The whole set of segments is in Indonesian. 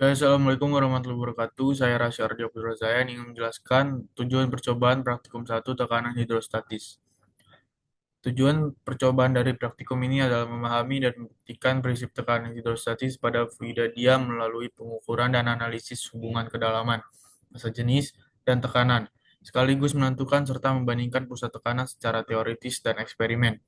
Assalamualaikum warahmatullahi wabarakatuh. Saya Rasya Ardia Putra Jaya ingin menjelaskan tujuan percobaan praktikum satu tekanan hidrostatis. Tujuan percobaan dari praktikum ini adalah memahami dan membuktikan prinsip tekanan hidrostatis pada fluida diam melalui pengukuran dan analisis hubungan kedalaman, massa jenis, dan tekanan, sekaligus menentukan serta membandingkan pusat tekanan secara teoritis dan eksperimen,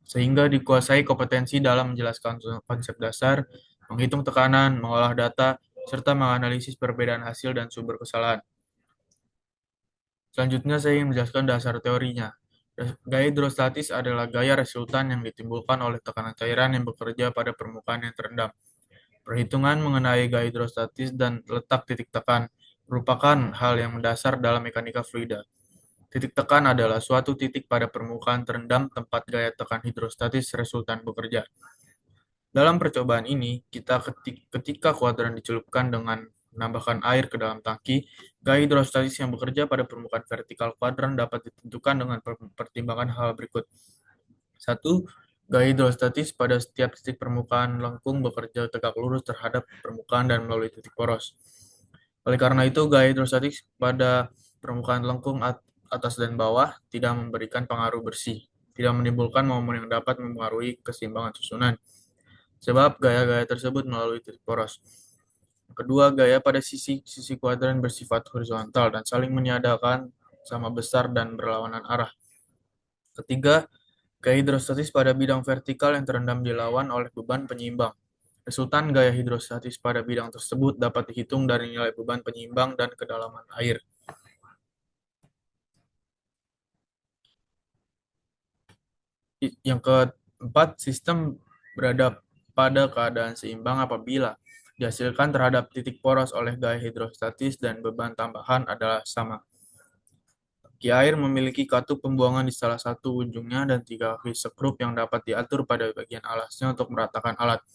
sehingga dikuasai kompetensi dalam menjelaskan konsep dasar, menghitung tekanan, mengolah data, serta menganalisis perbedaan hasil dan sumber kesalahan. Selanjutnya, saya ingin menjelaskan dasar teorinya. Gaya hidrostatis adalah gaya resultan yang ditimbulkan oleh tekanan cairan yang bekerja pada permukaan yang terendam. Perhitungan mengenai gaya hidrostatis dan letak titik tekan merupakan hal yang mendasar dalam mekanika fluida. Titik tekan adalah suatu titik pada permukaan terendam tempat gaya tekan hidrostatis resultan bekerja. Dalam percobaan ini, ketika kuadran dicelupkan dengan menambahkan air ke dalam tangki, gaya hidrostatis yang bekerja pada permukaan vertikal kuadran dapat ditentukan dengan pertimbangan hal berikut. 1. Gaya hidrostatis pada setiap titik permukaan lengkung bekerja tegak lurus terhadap permukaan dan melalui titik poros. Oleh karena itu, gaya hidrostatis pada permukaan lengkung atas dan bawah tidak memberikan pengaruh bersih, tidak menimbulkan momen yang dapat mempengaruhi keseimbangan susunan, sebab gaya-gaya tersebut melalui titik poros. Kedua, gaya pada sisi kuadran bersifat horizontal dan saling meniadakan sama besar dan berlawanan arah. Ketiga, gaya hidrostatis pada bidang vertikal yang terendam dilawan oleh beban penyeimbang. Resultan gaya hidrostatis pada bidang tersebut dapat dihitung dari nilai beban penyeimbang dan kedalaman air. Yang keempat, sistem berada pada keadaan seimbang apabila dihasilkan terhadap titik poros oleh gaya hidrostatis dan beban tambahan adalah sama. Tangki air memiliki katup pembuangan di salah satu ujungnya dan 3 kaki sekrup yang dapat diatur pada bagian alasnya untuk meratakan alat.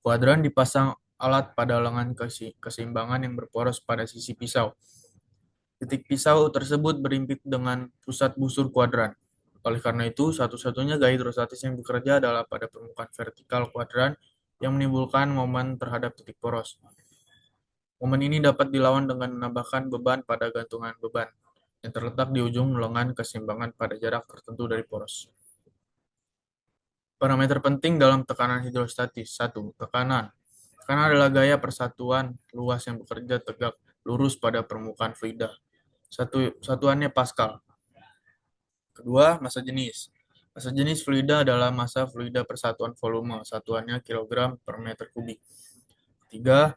Kuadran dipasang alat pada lengan keseimbangan yang berporos pada sisi pisau. Titik pisau tersebut berimpit dengan pusat busur kuadran. Oleh karena itu, satu-satunya gaya hidrostatis yang bekerja adalah pada permukaan vertikal kuadran yang menimbulkan momen terhadap titik poros. Momen ini dapat dilawan dengan menambahkan beban pada gantungan beban yang terletak di ujung lengan keseimbangan pada jarak tertentu dari poros. Parameter penting dalam tekanan hidrostatis. 1. Tekanan. Tekanan adalah gaya persatuan luas yang bekerja tegak lurus pada permukaan fluida. Satuannya Pascal. Kedua, massa jenis. Massa jenis fluida adalah massa fluida persatuan volume, satuannya kilogram per meter kubik. Tiga,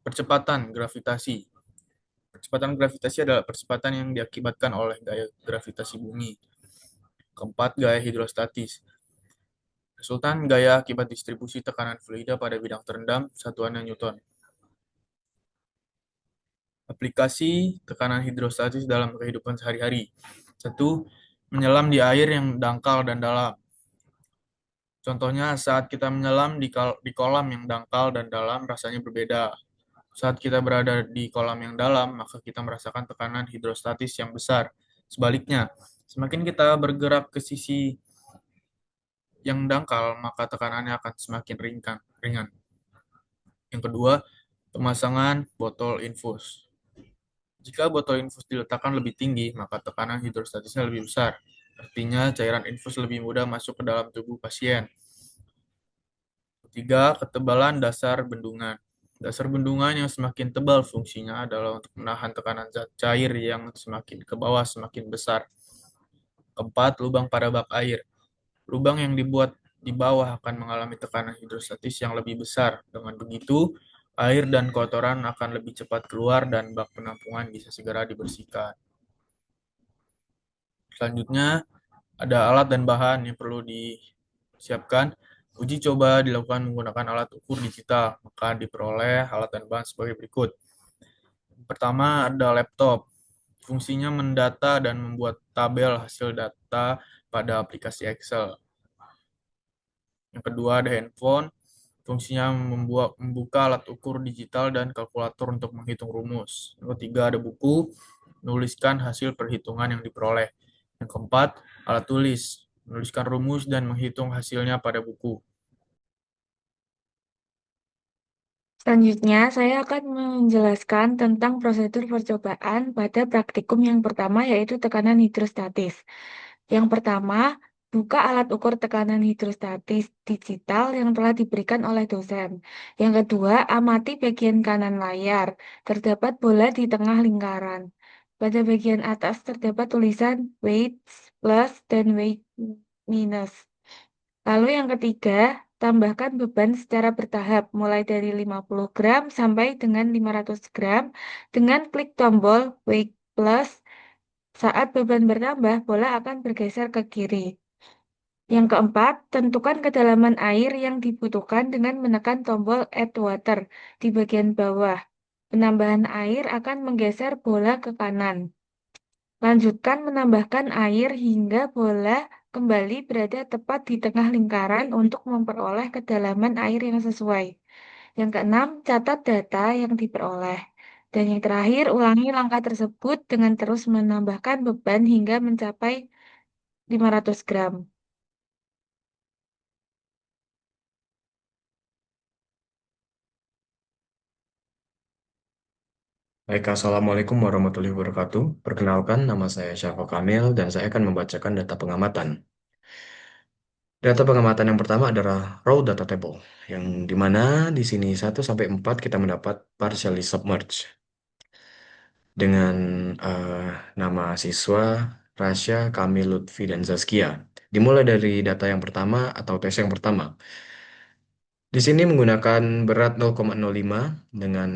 percepatan gravitasi. Percepatan gravitasi adalah percepatan yang diakibatkan oleh gaya gravitasi bumi. Keempat, gaya hidrostatis. Resultan gaya akibat distribusi tekanan fluida pada bidang terendam, satuannya Newton. Aplikasi tekanan hidrostatis dalam kehidupan sehari-hari. 1. Menyelam di air yang dangkal dan dalam. Contohnya saat kita menyelam di kolam yang dangkal dan dalam rasanya berbeda. Saat kita berada di kolam yang dalam, maka kita merasakan tekanan hidrostatis yang besar. Sebaliknya, semakin kita bergerak ke sisi yang dangkal, maka tekanannya akan semakin ringan. Yang kedua, pemasangan botol infus. Jika botol infus diletakkan lebih tinggi, maka tekanan hidrostatisnya lebih besar. Artinya, cairan infus lebih mudah masuk ke dalam tubuh pasien. Ketiga, ketebalan dasar bendungan. Dasar bendungan yang semakin tebal fungsinya adalah untuk menahan tekanan zat cair yang semakin ke bawah semakin besar. Keempat, lubang pada bak air. Lubang yang dibuat di bawah akan mengalami tekanan hidrostatis yang lebih besar. Dengan begitu, air dan kotoran akan lebih cepat keluar dan bak penampungan bisa segera dibersihkan. Selanjutnya, ada alat dan bahan yang perlu disiapkan. Uji coba dilakukan menggunakan alat ukur digital, maka diperoleh alat dan bahan sebagai berikut. Pertama, ada laptop. Fungsinya mendata dan membuat tabel hasil data pada aplikasi Excel. Yang kedua, ada handphone. Fungsinya membuka alat ukur digital dan kalkulator untuk menghitung rumus. Yang ketiga, ada buku. Menuliskan hasil perhitungan yang diperoleh. Yang keempat, alat tulis. Menuliskan rumus dan menghitung hasilnya pada buku. Selanjutnya, saya akan menjelaskan tentang prosedur percobaan pada praktikum yang pertama, yaitu tekanan hidrostatis. Yang pertama, buka alat ukur tekanan hidrostatis digital yang telah diberikan oleh dosen. Yang kedua, amati bagian kanan layar. Terdapat bola di tengah lingkaran. Pada bagian atas terdapat tulisan weights plus dan weight minus. Lalu yang ketiga, tambahkan beban secara bertahap, mulai dari 50 gram sampai dengan 500 gram, dengan klik tombol weight plus. Saat beban bertambah, bola akan bergeser ke kiri. Yang keempat, tentukan kedalaman air yang dibutuhkan dengan menekan tombol add water di bagian bawah. Penambahan air akan menggeser bola ke kanan. Lanjutkan menambahkan air hingga bola kembali berada tepat di tengah lingkaran untuk memperoleh kedalaman air yang sesuai. Yang keenam, catat data yang diperoleh. Dan yang terakhir, ulangi langkah tersebut dengan terus menambahkan beban hingga mencapai 500 gram. Baik, Assalamualaikum warahmatullahi wabarakatuh. Perkenalkan, nama saya Syafaq Kamil dan saya akan membacakan data pengamatan. Data pengamatan yang pertama adalah raw data table, yang dimana di sini 1 sampai 4 kita mendapat partially submerged dengan eh, nama siswa Rasya, Kamil, Lutfi, dan Zaskia. Dimulai dari data yang pertama atau tes yang pertama. Di sini menggunakan berat 0,05 dengan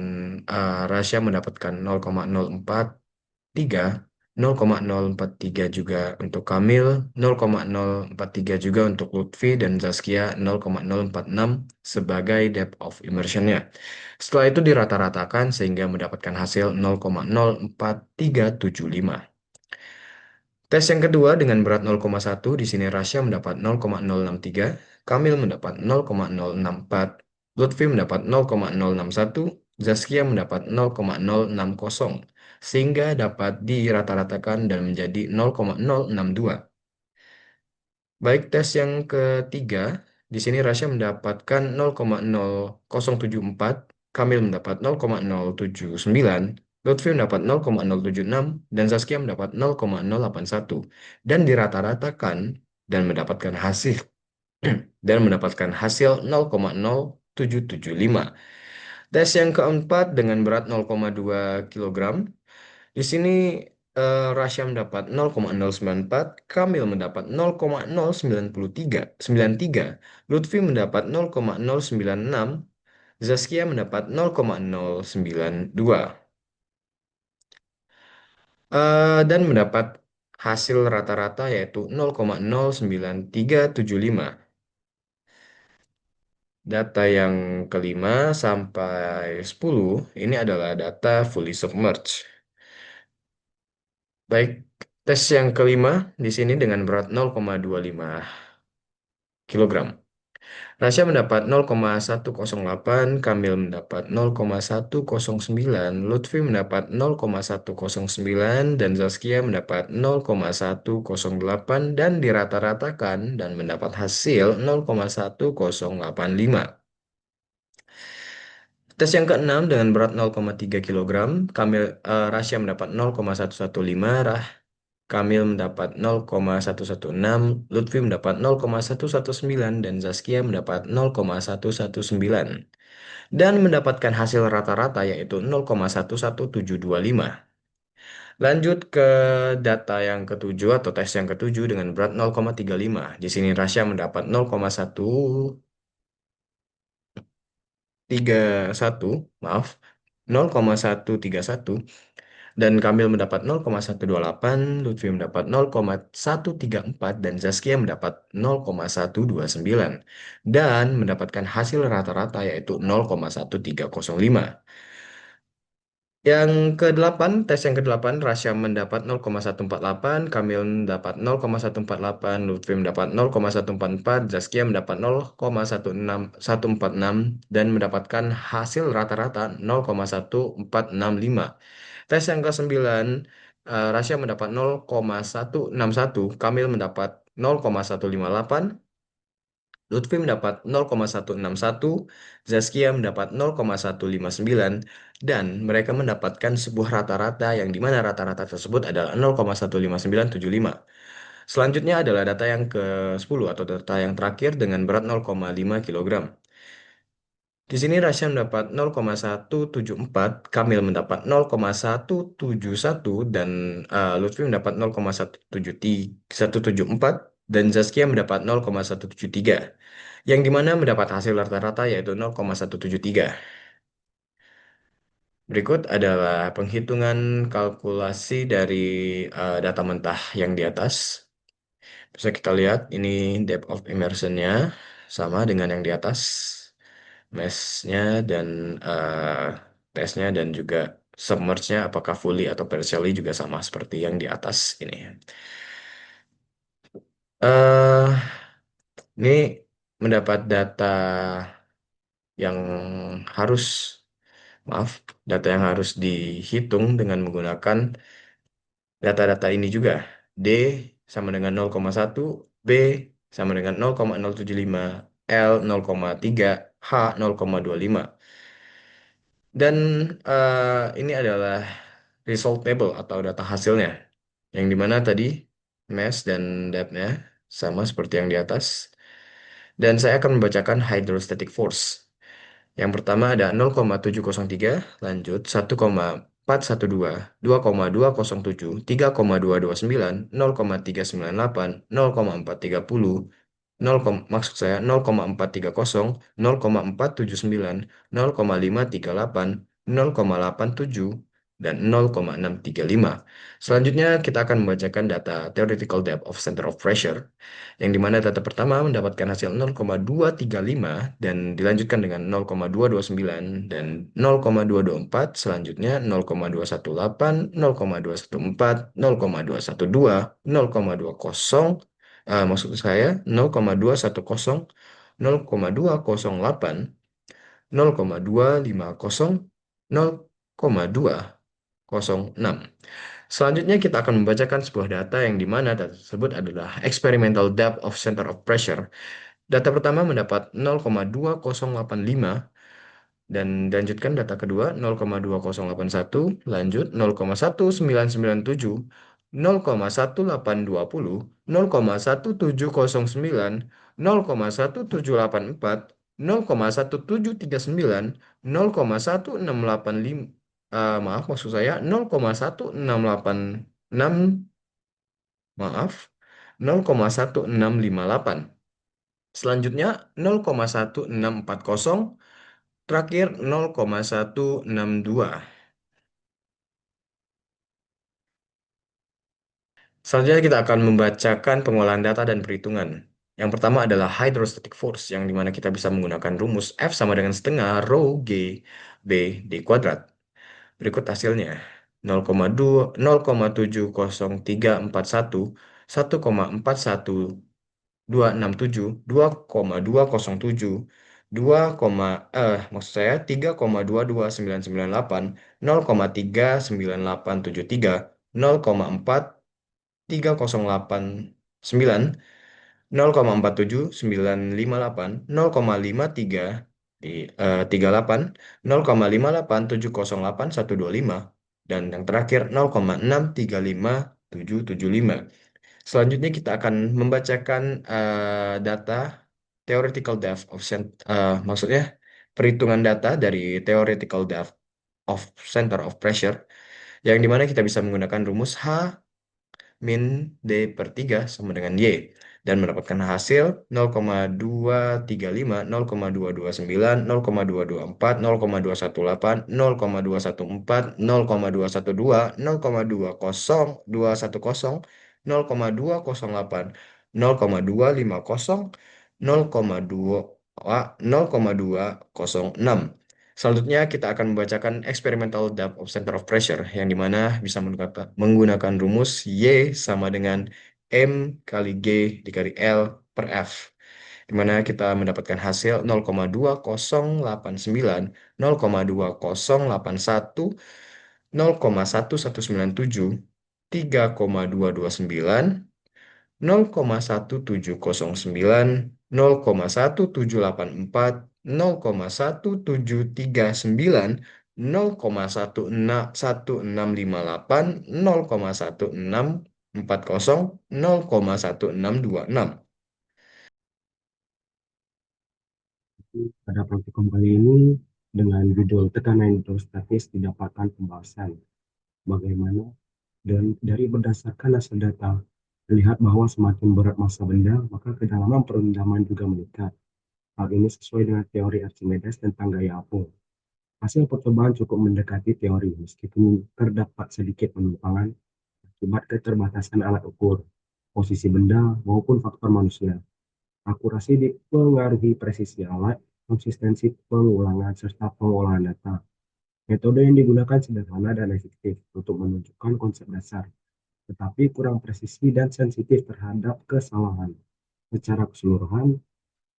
Rasya mendapatkan 0,043, 0,043 juga untuk Kamil, 0,043 juga untuk Lutfi, dan Zaskia 0,046 sebagai depth of immersion-nya. Setelah itu dirata-ratakan sehingga mendapatkan hasil 0,04375. Tes yang kedua dengan berat 0,1, di sini Rasya mendapat 0,063, Kamil mendapat 0,064, Lutfi mendapat 0,061, Zaskia mendapat 0,060, sehingga dapat dirata-ratakan dan menjadi 0,062. Baik, tes yang ketiga, di sini Rasya mendapatkan 0,0074, Kamil mendapat 0,079, Lutfi mendapat 0,076, dan Zaskia mendapat 0,081. Dan dirata-ratakan dan mendapatkan hasil dan mendapatkan hasil 0,0775. Tes yang keempat dengan berat 0,2 kilogram. Di sini Rasya mendapat 0,094, Kamil mendapat 0,093, Lutfi mendapat 0,096, Zaskia mendapat 0,092, dan mendapat hasil rata-rata yaitu 0,09375. Data yang kelima sampai 10 ini adalah data fully submerged. Baik, tes yang kelima di sini dengan berat 0,25 kilogram. Rasya mendapat 0,108, Kamil mendapat 0,109, Lutfi mendapat 0,109, dan Zaskia mendapat 0,108 dan dirata-ratakan dan mendapat hasil 0,1085. Tes yang keenam dengan berat 0,3 kilogram, Rasya mendapat 0,115, Kamil mendapat 0,116, Lutfi mendapat 0,119, dan Zaskia mendapat 0,119. Dan mendapatkan hasil rata-rata yaitu 0,11725. Lanjut ke data yang ketujuh atau tes yang ketujuh dengan berat 0,35. Di sini Rasya mendapat 0,131, maaf, 0,131, dan Kamil mendapat 0,128, Lutfi mendapat 0,134, dan Zaskia mendapat 0,129 dan mendapatkan hasil rata-rata yaitu 0,1305. Yang kedelapan, tes yang kedelapan, Rasya mendapat 0,148, Kamil mendapat 0,148, Lutfi mendapat 0,144, Zaskia mendapat 0,16146 dan mendapatkan hasil rata-rata 0,1465. Tes yang ke-9, Rasya mendapat 0,161, Kamil mendapat 0,158, Lutfi mendapat 0,161, Zaskia mendapat 0,159, dan mereka mendapatkan sebuah rata-rata yang dimana rata-rata tersebut adalah 0,15975. Selanjutnya adalah data yang ke-10 atau data yang terakhir dengan berat 0,5 kilogram. Di sini Rasya mendapat 0,174, Kamil mendapat 0,171, dan Lutfi mendapat 0,174, dan Zaskia mendapat 0,173, yang dimana mendapat hasil rata-rata yaitu 0,173. Berikut adalah penghitungan kalkulasi dari data mentah yang di atas. Bisa kita lihat ini depth of immersion-nya sama dengan yang di atas, mesh-nya dan tesnya, dan juga submerge-nya apakah fully atau partially juga sama seperti yang di atas ini. eh ini mendapat data yang harus, maaf, data yang harus dihitung dengan menggunakan data-data ini juga. D sama dengan 0,1, B sama dengan 0,075, L 0,3, H 0,25. Dan ini adalah result table atau data hasilnya, yang dimana tadi mass dan depth-nya sama seperti yang di atas. Dan saya akan membacakan hydrostatic force. Yang pertama ada 0,703, lanjut 1,412, 2,207, 3,229, 0,398, 0,430, 0, maksud saya 0,430, 0,479, 0,538, 0,87, dan 0,635. Selanjutnya kita akan membacakan data theoretical depth of center of pressure, yang dimana data pertama mendapatkan hasil 0,235 dan dilanjutkan dengan 0,229 dan 0,224, selanjutnya 0,218, 0,214, 0,212, 0,20, maksud saya 0,210, 0,208, 0,250, 0,206. Selanjutnya kita akan membacakan sebuah data yang dimana data tersebut adalah experimental depth of center of pressure. Data pertama mendapat 0,2085, dan dilanjutkan data kedua 0,2081, lanjut 0,1997, 0,1820, 0,1709, 0,1784, 0,1739, 0,1685, maaf, maksud saya 0,1686, maaf, 0,1658. Selanjutnya 0,1640, terakhir 0,162. Selanjutnya kita akan membacakan pengolahan data dan perhitungan. Yang pertama adalah hydrostatic force, yang dimana kita bisa menggunakan rumus F sama dengan setengah rho G B D kuadrat. Berikut hasilnya. 0,2, 0,70341, 1,41 267, 2,207, 2, maksud saya 3,22998, 0,39873, 0,43089, 0,47958, 0,5338, 0,58708 dan yang terakhir 0,635775. Selanjutnya kita akan membacakan data theoretical depth of maksudnya perhitungan data dari theoretical depth of center of pressure, yang dimana kita bisa menggunakan rumus H min D per 3 sama dengan Y, dan mendapatkan hasil 0,235, 0,229, 0,224, 0,218, 0,214, 0,212, 0,20, 210, 0,208, 0,250, 0,206. Selanjutnya kita akan membacakan experimental depth of center of pressure, yang dimana bisa menggunakan rumus Y sama dengan M kali G dikali L per F, di mana kita mendapatkan hasil 0,2089, 0,2081, 0,1197, 3,229, 0,1709, 0,1784, 0,1739, 0,1658, 0,1640, 0,1626. Pada praktikum kali ini, dengan judul tekanan hidrostatis didapatkan pembahasan bagaimana dari berdasarkan hasil data terlihat bahwa semakin berat massa benda, maka kedalaman perendaman juga meningkat. Hal ini sesuai dengan teori Archimedes tentang gaya apung. Hasil percobaan cukup mendekati teori, meskipun terdapat sedikit penyimpangan akibat keterbatasan alat ukur, posisi benda, maupun faktor manusia. Akurasi dipengaruhi presisi alat, konsistensi pengulangan, serta pengolahan data. Metode yang digunakan sederhana dan efektif untuk menunjukkan konsep dasar, tetapi kurang presisi dan sensitif terhadap kesalahan. Secara keseluruhan,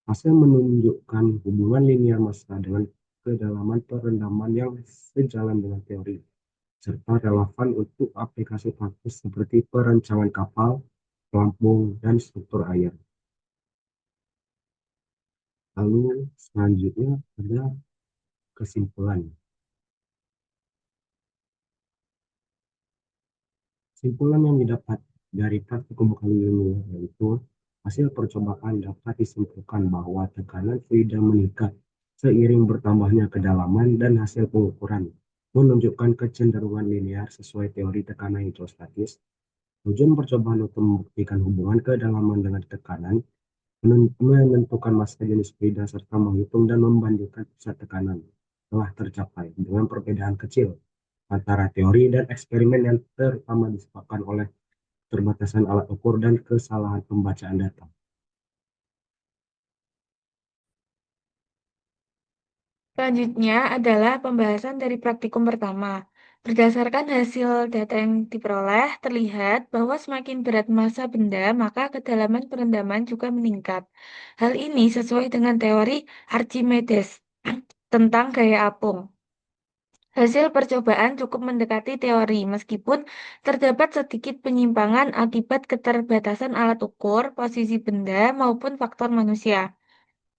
hasil menunjukkan hubungan linear massa dengan kedalaman perendaman yang sejalan dengan teori, serta relevan untuk aplikasi praktis seperti perancangan kapal, pelampung, dan struktur air. Lalu selanjutnya ada kesimpulan. Kesimpulan yang didapat dari praktikum kali ini yaitu hasil percobaan dapat disimpulkan bahwa tekanan fluida meningkat seiring bertambahnya kedalaman dan hasil pengukuran menunjukkan kecenderungan linear sesuai teori tekanan hidrostatis. Tujuan percobaan untuk membuktikan hubungan kedalaman dengan tekanan, menentukan massa jenis fluida serta menghitung dan membandingkan pusat tekanan telah tercapai dengan perbedaan kecil antara teori dan eksperimen yang terutama disebabkan oleh keterbatasan alat ukur dan kesalahan pembacaan data. Selanjutnya adalah pembahasan dari praktikum pertama. Berdasarkan hasil data yang diperoleh, terlihat bahwa semakin berat massa benda, maka kedalaman perendaman juga meningkat. Hal ini sesuai dengan teori Archimedes tentang gaya apung. Hasil percobaan cukup mendekati teori, meskipun terdapat sedikit penyimpangan akibat keterbatasan alat ukur, posisi benda, maupun faktor manusia.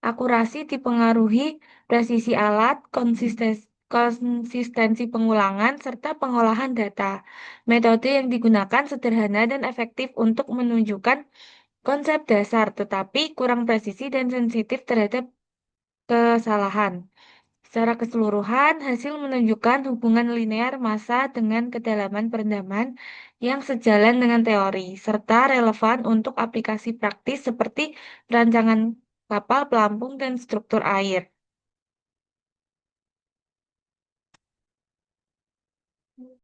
Akurasi dipengaruhi presisi alat, konsistensi pengulangan, serta pengolahan data. Metode yang digunakan sederhana dan efektif untuk menunjukkan konsep dasar, tetapi kurang presisi dan sensitif terhadap kesalahan. Secara keseluruhan, hasil menunjukkan hubungan linear massa dengan kedalaman perendaman yang sejalan dengan teori, serta relevan untuk aplikasi praktis seperti perancangan kapal, pelampung, dan struktur air.